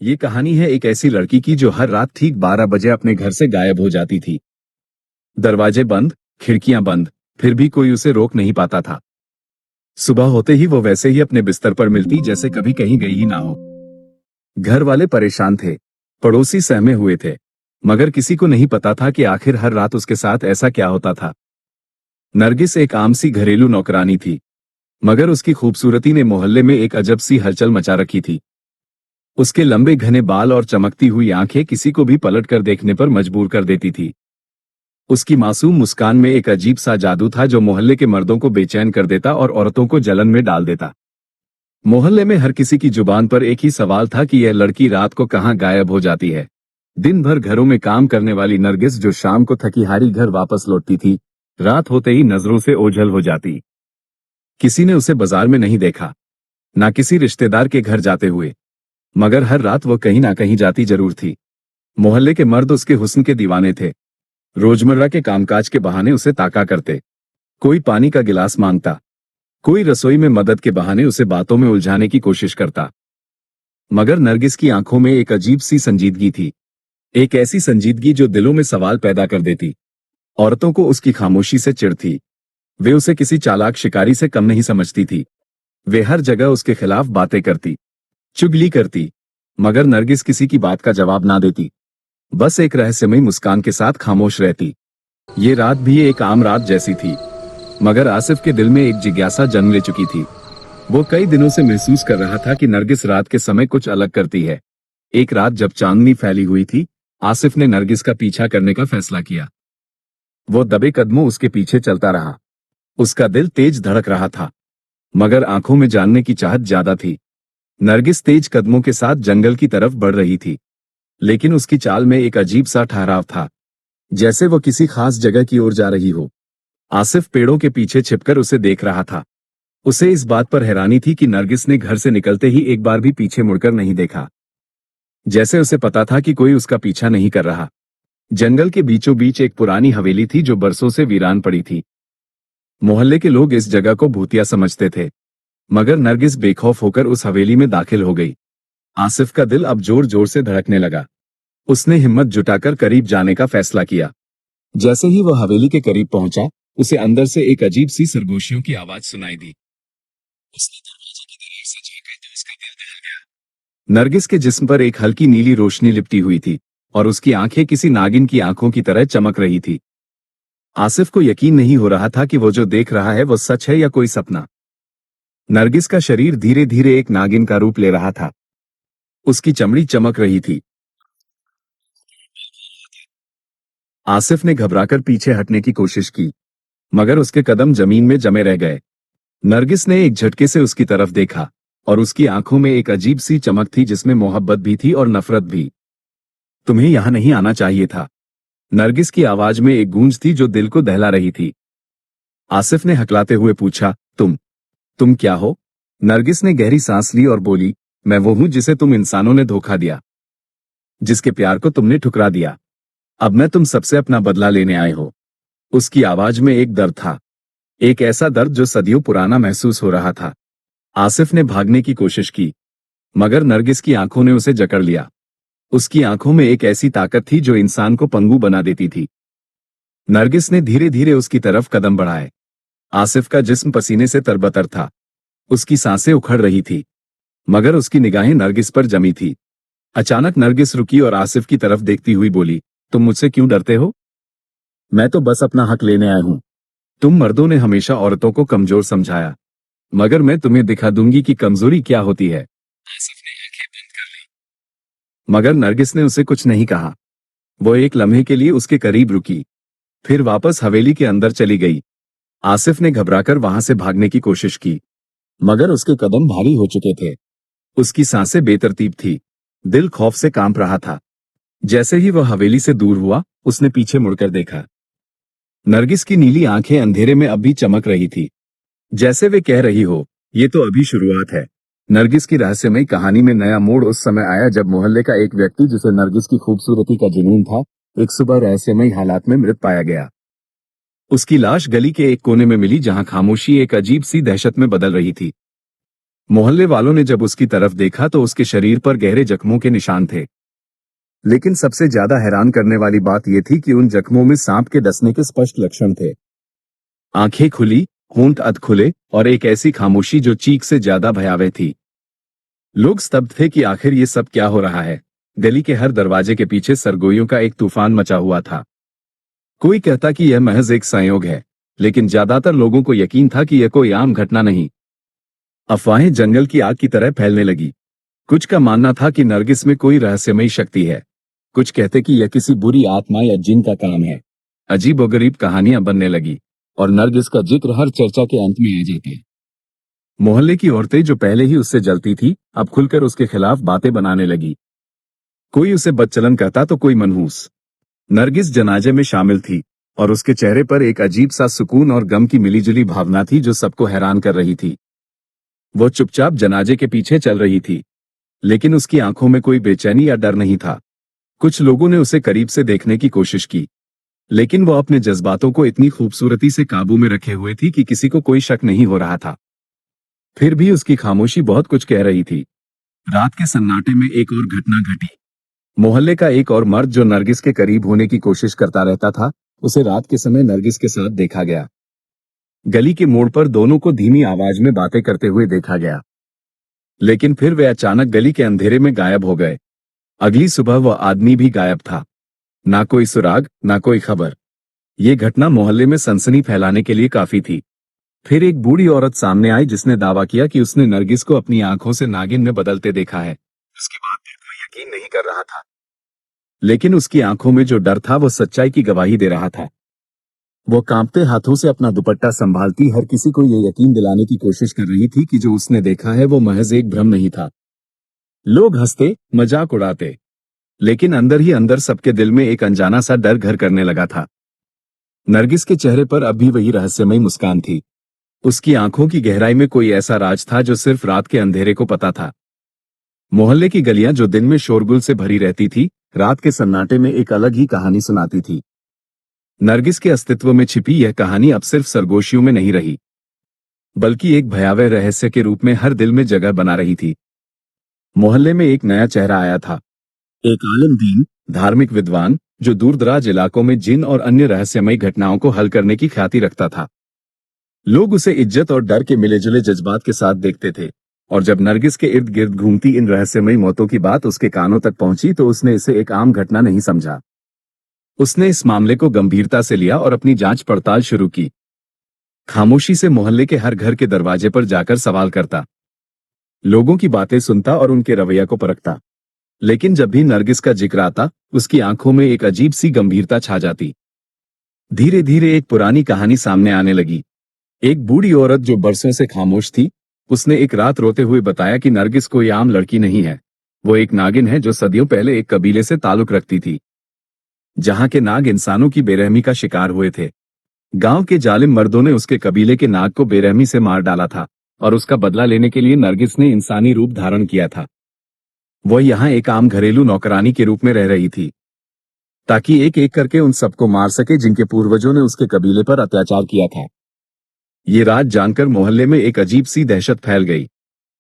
ये कहानी है एक ऐसी लड़की की जो हर रात ठीक 12 बजे अपने घर से गायब हो जाती थी। दरवाजे बंद, खिड़कियां बंद, फिर भी कोई उसे रोक नहीं पाता था। सुबह होते ही वो वैसे ही अपने बिस्तर पर मिलती जैसे कभी कहीं गई ही ना हो। घर वाले परेशान थे, पड़ोसी सहमे हुए थे, मगर किसी को नहीं पता था कि आखिर हर रात उसके साथ ऐसा क्या होता था। नरगिस एक आम सी घरेलू नौकरानी थी, मगर उसकी खूबसूरती ने मोहल्ले में एक अजब सी हलचल मचा रखी थी। उसके लंबे घने बाल और चमकती हुई आंखें किसी को भी पलट कर देखने पर मजबूर कर देती थी। उसकी मासूम मुस्कान में एक अजीब सा जादू था जो मोहल्ले के मर्दों को बेचैन कर देता और औरतों को जलन में डाल देता। मोहल्ले में हर किसी की जुबान पर एक ही सवाल था कि यह लड़की रात को कहाँ गायब हो जाती है। दिन भर घरों में काम करने वाली नरगिस जो शाम को थकी हारी घर वापस लौटती थी, रात होते ही नजरों से ओझल हो जाती। किसी ने उसे बाजार में नहीं देखा, ना किसी रिश्तेदार के घर जाते हुए, मगर हर रात वो कहीं ना कहीं जाती जरूर थी। मोहल्ले के मर्द उसके हुस्न के दीवाने थे, रोजमर्रा के कामकाज के बहाने उसे ताका करते। कोई पानी का गिलास मांगता, कोई रसोई में मदद के बहाने उसे बातों में उलझाने की कोशिश करता। मगर नरगिस की आंखों में एक अजीब सी संजीदगी थी, एक ऐसी संजीदगी जो दिलों में सवाल पैदा कर देती। औरतों को उसकी खामोशी से चिढ़ थी। वे उसे किसी चालाक शिकारी से कम नहीं समझती थी। वे हर जगह उसके खिलाफ बातें करती, चुगली करती, मगर नरगिस किसी की बात का जवाब ना देती, बस एक रहस्यमयी मुस्कान के साथ खामोश रहती। ये रात भी एक आम रात जैसी थी, मगर आसिफ के दिल में एक जिज्ञासा जन्म ले चुकी थी। वो कई दिनों से महसूस कर रहा था कि नरगिस रात के समय कुछ अलग करती है। एक रात जब चांदनी फैली हुई थी, आसिफ ने नरगिस का पीछा करने का फैसला किया। वो दबे कदमों उसके पीछे चलता रहा। उसका दिल तेज धड़क रहा था, मगर आंखों में जानने की चाहत ज्यादा थी। नरगिस तेज कदमों के साथ जंगल की तरफ बढ़ रही थी, लेकिन उसकी चाल में एक अजीब सा ठहराव था, जैसे वो किसी खास जगह की ओर जा रही हो। आसिफ पेड़ों के पीछे छिपकर उसे देख रहा था। उसे इस बात पर हैरानी थी कि नरगिस ने घर से निकलते ही एक बार भी पीछे मुड़कर नहीं देखा, जैसे उसे पता था कि कोई उसका पीछा नहीं कर रहा। जंगल के बीचों बीच एक पुरानी हवेली थी जो बरसों से वीरान पड़ी थी। मोहल्ले के लोग इस जगह को भूतिया समझते थे, मगर नरगिस बेखौफ होकर उस हवेली में दाखिल हो गई। आसिफ का दिल अब जोर जोर से धड़कने लगा। उसने हिम्मत जुटाकर करीब जाने का फैसला किया। जैसे ही वह हवेली के करीब पहुंचा, उसे अंदर से एक अजीब सी सरगोशियों की आवाज सुनाई दी। उसने दरवाजे की दरार से झांका तो उसका दिल दहल गया। नरगिस के जिस्म पर एक हल्की नीली रोशनी लिपटी हुई थी, और उसकी आंखें किसी नागिन की आंखों की तरह चमक रही थी। आसिफ को यकीन नहीं हो रहा था कि वो जो देख रहा है वो सच है या कोई सपना। नरगिस का शरीर धीरे धीरे एक नागिन का रूप ले रहा था। उसकी चमड़ी चमक रही थी। आसिफ ने घबराकर पीछे हटने की कोशिश की, मगर उसके कदम जमीन में जमे रह गए। नरगिस ने एक झटके से उसकी तरफ देखा, और उसकी आंखों में एक अजीब सी चमक थी जिसमें मोहब्बत भी थी और नफरत भी। तुम्हें यहां नहीं आना चाहिए था। नरगिस की आवाज में एक गूंज थी जो दिल को दहला रही थी। आसिफ ने हकलाते हुए पूछा, तुम क्या हो? नरगिस ने गहरी सांस ली और बोली, मैं वो हूं जिसे तुम इंसानों ने धोखा दिया, जिसके प्यार को तुमने ठुकरा दिया। अब मैं तुम सबसे अपना बदला लेने आए हो। उसकी आवाज में एक दर्द था, एक ऐसा दर्द जो सदियों पुराना महसूस हो रहा था। आसिफ ने भागने की कोशिश की, मगर नरगिस की आंखों ने उसे जकड़ लिया। उसकी आंखों में एक ऐसी ताकत थी जो इंसान को पंगु बना देती थी। नरगिस ने धीरे धीरे उसकी तरफ कदम बढ़ाए। आसिफ का जिस्म पसीने से तरबतर था, उसकी सांसें उखड़ रही थी, मगर उसकी निगाहें नरगिस पर जमी थी। अचानक नरगिस रुकी और आसिफ की तरफ देखती हुई बोली, तुम मुझसे क्यों डरते हो? मैं तो बस अपना हक लेने आया हूं। तुम मर्दों ने हमेशा औरतों को कमजोर समझाया, मगर मैं तुम्हें दिखा दूंगी कि कमजोरी क्या होती है। आसिफ ने आंखें बंद कर ली, मगर नरगिस ने उसे कुछ नहीं कहा। वो एक लम्हे के लिए उसके करीब रुकी, फिर वापस हवेली के अंदर चली गई। आसिफ ने घबराकर वहां से भागने की कोशिश की, मगर उसके कदम भारी हो चुके थे। उसकी सांसें बेतरतीब थी, दिल खौफ से कांप रहा था। जैसे ही वह हवेली से दूर हुआ, उसने पीछे मुड़कर देखा। नरगिस की नीली आंखें अंधेरे में अब भी चमक रही थी, जैसे वे कह रही हो, ये तो अभी शुरुआत है। नरगिस की रहस्यमयी कहानी में नया मोड़ उस समय आया जब मोहल्ले का एक व्यक्ति जिसे नरगिस की खूबसूरती का जुनून था, एक सुबह रहस्यमयी हालात में मृत पाया गया। उसकी लाश गली के एक कोने में मिली जहां खामोशी एक अजीब सी दहशत में बदल रही थी। मोहल्ले वालों ने जब उसकी तरफ देखा तो उसके शरीर पर गहरे जख्मों के निशान थे। लेकिन सबसे ज्यादा हैरान करने वाली बात यह थी कि उन जख्मों में सांप के डसने के स्पष्ट लक्षण थे। आंखें खुली, होंठ अध खुले और एक ऐसी खामोशी जो चीख से ज्यादा भयावह थी। लोग स्तब्ध थे कि आखिर ये सब क्या हो रहा है। गली के हर दरवाजे के पीछे सरगोइयों का एक तूफान मचा हुआ था। कोई कहता कि यह महज एक संयोग है, लेकिन ज्यादातर लोगों को यकीन था कि यह कोई आम घटना नहीं। अफवाहें जंगल की आग की तरह फैलने लगी। कुछ का मानना था कि नरगिस में कोई रहस्यमयी शक्ति है। कुछ कहते कि यह किसी बुरी आत्मा या जिन का काम है। अजीबोगरीब कहानियां बनने लगी और नरगिस का जिक्र हर चर्चा के अंत में आ जाता। मोहल्ले की औरतें जो पहले ही उससे जलती थी, अब खुलकर उसके खिलाफ बातें बनाने लगी। कोई उसे बदचलन कहता तो कोई मनहूस। नरगिस जनाजे में शामिल थी और उसके चेहरे पर एक अजीब सा सुकून और गम की मिलीजुली भावना थी जो सबको हैरान कर रही थी। वो चुपचाप जनाजे के पीछे चल रही थी, लेकिन उसकी आंखों में कोई बेचैनी या डर नहीं था। कुछ लोगों ने उसे करीब से देखने की कोशिश की, लेकिन वो अपने जज्बातों को इतनी खूबसूरती से काबू में रखे हुए थी कि किसी को कोई शक नहीं हो रहा था। फिर भी उसकी खामोशी बहुत कुछ कह रही थी। रात के सन्नाटे में एक और घटना घटी। मोहल्ले का एक और मर्द जो नरगिस के करीब होने की कोशिश करता रहता था, उसे रात के समय नरगिस के साथ देखा गया। गली के मोड़ पर दोनों को धीमी आवाज में बातें करते हुए देखा गया, लेकिन फिर वे अचानक गली के अंधेरे में गायब हो गए। अगली सुबह वह आदमी भी गायब था। ना कोई सुराग, ना कोई खबर। ये घटना मोहल्ले में सनसनी फैलाने के लिए काफी थी। फिर एक बूढ़ी औरत सामने आई जिसने दावा किया कि उसने नरगिस को अपनी आंखों से नागिन में बदलते देखा है। उसकी बात पर कोई यकीन नहीं कर रहा था, लेकिन उसकी आंखों में जो डर था वो सच्चाई की गवाही दे रहा था। वो कांपते हाथों से अपना दुपट्टा संभालती हर किसी को ये यकीन दिलाने की कोशिश कर रही थी कि जो उसने देखा है वो महज एक भ्रम नहीं था। लोग हंसते, मजाक उड़ाते, लेकिन अंदर ही अंदर सबके दिल में एक अनजाना सा डर घर करने लगा था। नरगिस के चेहरे पर अब भी वही रहस्यमयी मुस्कान थी। उसकी आंखों की गहराई में कोई ऐसा राज था जो सिर्फ रात के अंधेरे को पता था। मोहल्ले की गलियां जो दिन में शोरगुल से भरी रहती थी, रात के सन्नाटे में एक अलग ही कहानी सुनाती थी। नरगिस के अस्तित्व में छिपी यह कहानी अब सिर्फ सरगोशियों में नहीं रही, बल्कि एक भयावह रहस्य के रूप में हर दिल में जगह बना रही थी। मोहल्ले में एक नया चेहरा आया था, एक आलमदीन, धार्मिक विद्वान जो दूरदराज इलाकों में जिन और अन्य रहस्यमयी घटनाओं को हल करने की ख्याति रखता था। लोग उसे इज्जत और डर के मिलेजुले जज्बात के साथ देखते थे, और जब नरगिस के इर्द गिर्द घूमती इन रहस्यमयी मौतों की बात उसके कानों तक पहुंची तो उसने इसे एक आम घटना नहीं समझा। उसने इस मामले को गंभीरता से लिया और अपनी जांच पड़ताल शुरू की। खामोशी से मोहल्ले के हर घर के दरवाजे पर जाकर सवाल करता, लोगों की बातें सुनता और उनके रवैया को परखता। लेकिन जब भी नरगिस का जिक्र आता, उसकी आंखों में एक अजीब सी गंभीरता छा जाती। धीरे धीरे एक पुरानी कहानी सामने आने लगी। एक बूढ़ी औरत जो बरसों से खामोश थी, उसने एक रात रोते हुए बताया कि नरगिस कोई आम लड़की नहीं है। वो एक नागिन है जो सदियों पहले एक कबीले से ताल्लुक रखती थी, जहां के नाग इंसानों की बेरहमी का शिकार हुए थे। गांव के जालिम मर्दों ने उसके कबीले के नाग को बेरहमी से मार डाला था, और उसका बदला लेने के लिए नरगिस ने इंसानी रूप धारण किया था। वह यहाँ एक आम घरेलू नौकरानी के रूप में रह रही थी, ताकि एक एक करके उन सबको मार सके जिनके पूर्वजों ने उसके कबीले पर अत्याचार किया था। ये रात जानकर मोहल्ले में एक अजीब सी दहशत फैल गई।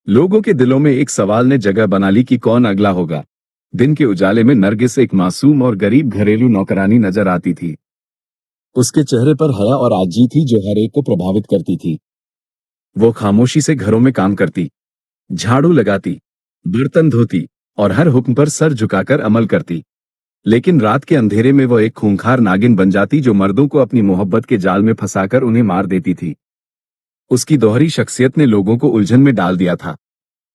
लोगों के दिलों में एक सवाल ने जगह बना ली कि कौन अगला होगा। दिन के उजाले में नरगिस एक मासूम और गरीब घरेलू नौकरानी नजर आती थी। उसके चेहरे पर हया और आजी थी जो हर एक को प्रभावित करती थी। वो खामोशी से घरों में काम करती, झाड़ू लगाती, बर्तन धोती और हर हुक्म पर सर झुकाकर अमल करती। लेकिन रात के अंधेरे में वो एक खूंखार नागिन बन जाती जो मर्दों को अपनी मोहब्बत के जाल में फंसाकर उन्हें मार देती थी। उसकी दोहरी शख्सियत ने लोगों को उलझन में डाल दिया था।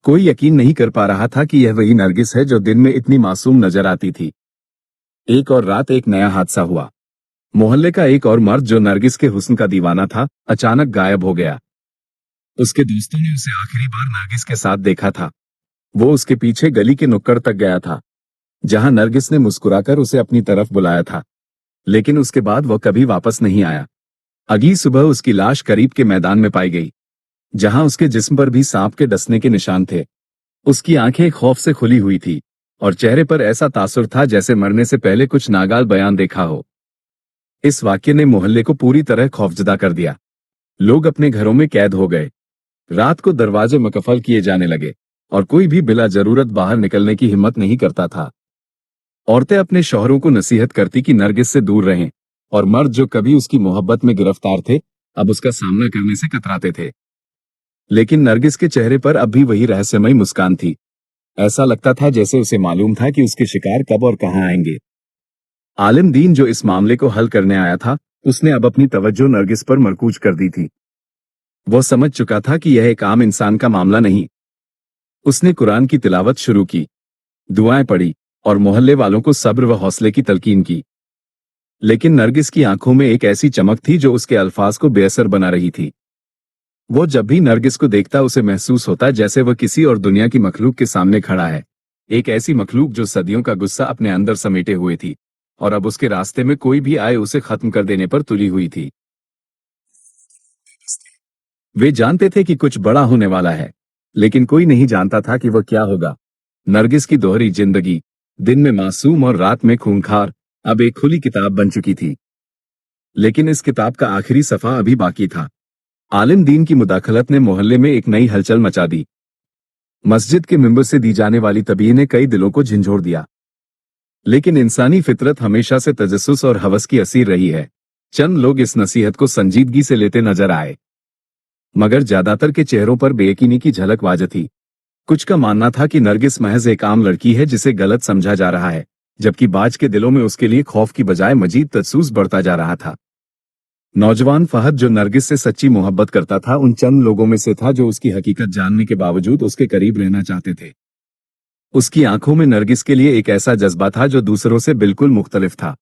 कोई यकीन नहीं कर पा रहा था कि यह वही नरगिस है जो दिन में इतनी मासूम नजर आती थी। एक और रात एक नया हादसा हुआ। मोहल्ले का एक और मर्द जो नरगिस के हुस्न का दीवाना था, अचानक गायब हो गया। उसके दोस्तों ने उसे आखिरी बार नरगिस के साथ देखा था। वो उसके पीछे गली के नुक्कड़ तक गया था, जहां नरगिस ने मुस्कुराकर उसे अपनी तरफ बुलाया था। लेकिन उसके बाद वह कभी वापस नहीं आया। अगली सुबह उसकी लाश करीब के मैदान में पाई गई, जहां उसके जिस्म पर भी सांप के डसने के निशान थे। उसकी आंखें खौफ से खुली हुई थी और चेहरे पर ऐसा तासुर था जैसे मरने से पहले कुछ नागाल बयान देखा हो। इस वाक्य ने मोहल्ले को पूरी तरह खौफजदा कर दिया। लोग अपने घरों में कैद हो गए। रात को दरवाजे मकफल किए जाने लगे और कोई भी बिला जरूरत बाहर निकलने की हिम्मत नहीं करता था। औरतें अपने शौहरों को नसीहत करती कि नरगिस से दूर रहें, और मर्द जो कभी उसकी मोहब्बत में गिरफ्तार थे अब उसका सामना करने से कतराते थे। लेकिन नरगिस के चेहरे पर अब भी वही रहस्यमयी मुस्कान थी। ऐसा लगता था जैसे उसे मालूम था कि उसके शिकार कब और कहां आएंगे। आलिम दीन जो इस मामले को हल करने आया था, उसने अब अपनी तवज्जो नरगिस पर मरकूज कर दी थी। वो समझ चुका था कि यह एक आम इंसान का मामला नहीं। उसने कुरान की तिलावत शुरू की, दुआएं पढ़ी और मोहल्ले वालों को सब्र व हौसले की तलकीन की। लेकिन नरगिस की आंखों में एक ऐसी चमक थी जो उसके अल्फाज को बेअसर बना रही थी। वो जब भी नरगिस को देखता उसे महसूस होता जैसे वह किसी और दुनिया की मखलूक के सामने खड़ा है, एक ऐसी मखलूक जो सदियों का गुस्सा अपने अंदर समेटे हुए थी और अब उसके रास्ते में कोई भी आए उसे खत्म कर देने पर तुली हुई थी। वे जानते थे कि कुछ बड़ा होने वाला है, लेकिन कोई नहीं जानता था कि वह क्या होगा। नरगिस की दोहरी जिंदगी, दिन में मासूम और रात में खूंखार, अब एक खुली किताब बन चुकी थी। लेकिन इस किताब का आखिरी सफा अभी बाकी था। आलिम दीन की मुदाखलत ने मोहल्ले में एक नई हलचल मचा दी। मस्जिद के मिंबर से दी जाने वाली तबीह ने कई दिलों को झंझोड़ दिया। लेकिन इंसानी फितरत हमेशा से तजस्सुस और हवस की असीर रही है। चंद लोग इस नसीहत को संजीदगी से लेते नजर आए, मगर ज्यादातर के चेहरों पर बेयकीनी की झलक वाज़ थी। कुछ का मानना था कि नरगिस महज एक आम लड़की है जिसे गलत समझा जा रहा है, जबकि बाज के दिलों में उसके लिए खौफ की बजाय मजीद तजस्सुस बढ़ता जा रहा था। नौजवान फहद जो नरगिस से सच्ची मोहब्बत करता था, उन चंद लोगों में से था जो उसकी हकीकत जानने के बावजूद उसके करीब रहना चाहते थे। उसकी आंखों में नरगिस के लिए एक ऐसा जज्बा था जो दूसरों से बिल्कुल मुख्तलिफ था।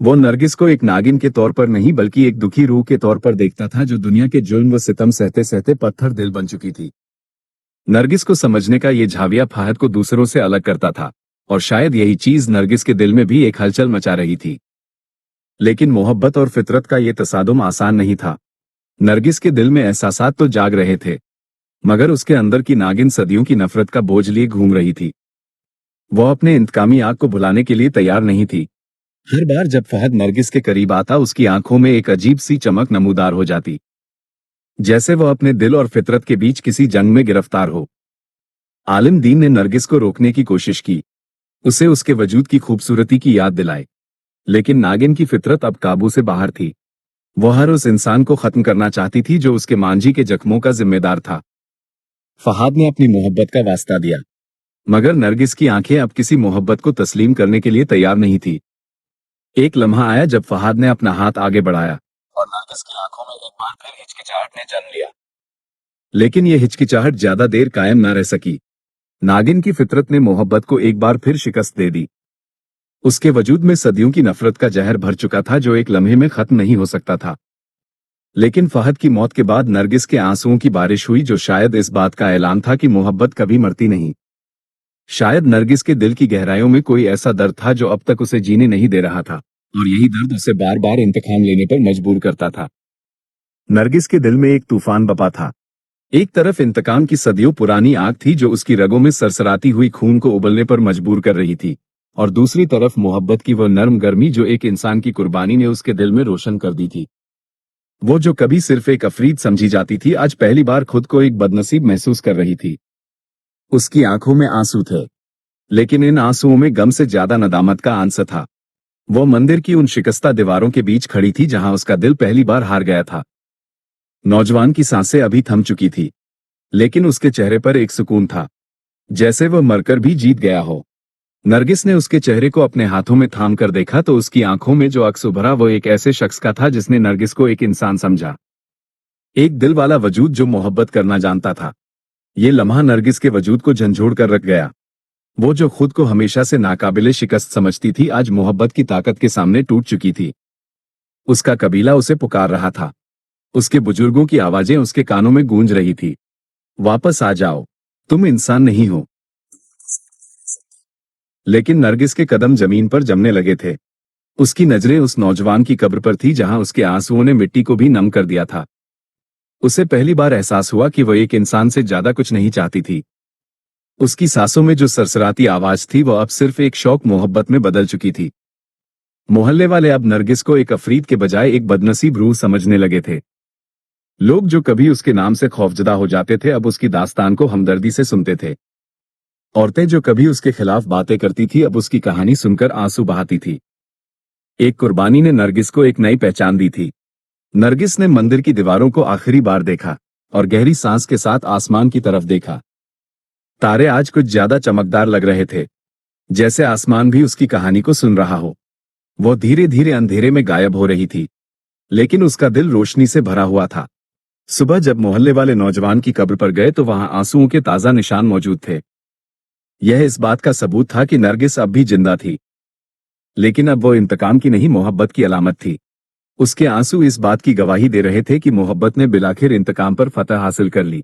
वो नरगिस को एक नागिन के तौर पर नहीं बल्कि एक दुखी रूह के तौर पर देखता था जो दुनिया के जुल्म व सितम सहते सहते पत्थर दिल बन चुकी थी। नरगिस को समझने का ये झाविया फहद को दूसरों से अलग करता था, और शायद यही चीज नरगिस के दिल में भी एक हलचल मचा रही थी। लेकिन मोहब्बत और फितरत का ये तसादुम आसान नहीं था। नरगिस के दिल में एहसासात तो जाग रहे थे, मगर उसके अंदर की नागिन सदियों की नफरत का बोझ लिए घूम रही थी। वह अपने इंतकामी आग को भुलाने के लिए तैयार नहीं थी। हर बार जब फहद नरगिस के करीब आता उसकी आंखों में एक अजीब सी चमक नमूदार हो जाती, जैसे वह अपने दिल और फितरत के बीच किसी जंग में गिरफ्तार हो। आलिम दीन ने नरगिस को रोकने की कोशिश की, उसे उसके वजूद की खूबसूरती की याद दिलाई, लेकिन नागिन की फितरत अब काबू से बाहर थी। वह हर उस इंसान को खत्म करना चाहती थी जो उसके मांझी के जख्मों का जिम्मेदार था। फहाद ने अपनी मोहब्बत का वास्ता दिया, मगर नरगिस की आंखें अब किसी मोहब्बत को तस्लीम करने के लिए तैयार नहीं थी। एक लम्हा आया जब फहाद ने अपना हाथ आगे बढ़ाया और नरगिस की आंखों में एक बार फिर हिचकिचाहट ने जन्म लिया। लेकिन यह हिचकिचाहट ज्यादा देर कायम न रह सकी। नागिन की फितरत ने मोहब्बत को एक बार फिर शिकस्त दे दी। उसके वजूद में सदियों की नफरत का जहर भर चुका था जो एक लम्हे में खत्म नहीं हो सकता था। लेकिन फहद की मौत के बाद नरगिस के आंसुओं की बारिश हुई जो शायद इस बात का ऐलान था कि मोहब्बत कभी मरती नहीं। शायद नरगिस के दिल की गहराइयों में कोई ऐसा दर्द था जो अब तक उसे जीने नहीं दे रहा था, और यही दर्द उसे बार बार इंतकाम लेने पर मजबूर करता था। नरगिस के दिल में एक तूफान बपा था। एक तरफ इंतकाम की सदियों पुरानी आग थी जो उसकी रगों में सरसराती हुई खून को उबलने पर मजबूर कर रही थी, और दूसरी तरफ मोहब्बत की वह नर्म गर्मी जो एक इंसान की कुर्बानी ने उसके दिल में रोशन कर दी थी। वो जो कभी सिर्फ एक अफरीद समझी जाती थी आज पहली बार खुद को एक बदनसीब महसूस कर रही थी। उसकी आंखों में आंसू थे, लेकिन इन आंसुओं में गम से ज्यादा नदामत का आंसर था। वो मंदिर की उन शिकस्ता दीवारों के बीच खड़ी थी जहां उसका दिल पहली बार हार गया था। नौजवान की सांसें अभी थम चुकी थी, लेकिन उसके चेहरे पर एक सुकून था, जैसे वह मरकर भी जीत गया हो। नरगिस ने उसके चेहरे को अपने हाथों में थाम कर देखा तो उसकी आंखों में जो अक्स उभरा वो एक ऐसे शख्स का था जिसने नरगिस को एक इंसान समझा, एक दिल वाला वजूद जो मोहब्बत करना जानता था। ये लम्हा नरगिस के वजूद को झंझोड़ कर रख गया। वो जो खुद को हमेशा से नाकाबिले शिकस्त समझती थी आज मोहब्बत की ताकत के सामने टूट चुकी थी। उसका कबीला उसे पुकार रहा था, उसके बुजुर्गों की आवाजें उसके कानों में गूंज रही थी, वापस आ जाओ, तुम इंसान नहीं हो। लेकिन नरगिस के कदम जमीन पर जमने लगे थे। उसकी नजरें उस नौजवान की कब्र पर थी जहां उसके आंसुओं ने मिट्टी को भी नम कर दिया था। उसे पहली बार एहसास हुआ कि वह एक इंसान से ज्यादा कुछ नहीं चाहती थी। उसकी सांसों में जो सरसराती आवाज थी वह अब सिर्फ एक शौक मोहब्बत में बदल चुकी थी। मोहल्ले वाले अब नरगिस को एक अफरीद के बजाय एक बदनसीब रूह समझने लगे थे। लोग जो कभी उसके नाम से खौफजदा हो जाते थे अब उसकी दास्तान को हमदर्दी से सुनते थे। औरतें जो कभी उसके खिलाफ बातें करती थी अब उसकी कहानी सुनकर आंसू बहाती थी। एक कुर्बानी ने नरगिस को एक नई पहचान दी थी। नरगिस ने मंदिर की दीवारों को आखिरी बार देखा और गहरी सांस के साथ आसमान की तरफ देखा। तारे आज कुछ ज्यादा चमकदार लग रहे थे, जैसे आसमान भी उसकी कहानी को सुन रहा हो। वो धीरे धीरे अंधेरे में गायब हो रही थी, लेकिन उसका दिल रोशनी से भरा हुआ था। सुबह जब मोहल्ले वाले नौजवान की कब्र पर गए तो वहां आंसुओं के ताजा निशान मौजूद थे। यह इस बात का सबूत था कि नरगिस अब भी जिंदा थी, लेकिन अब वो इंतकाम की नहीं मोहब्बत की अलामत थी। उसके आंसू इस बात की गवाही दे रहे थे कि मोहब्बत ने बिलाखिर इंतकाम पर फतह हासिल कर ली।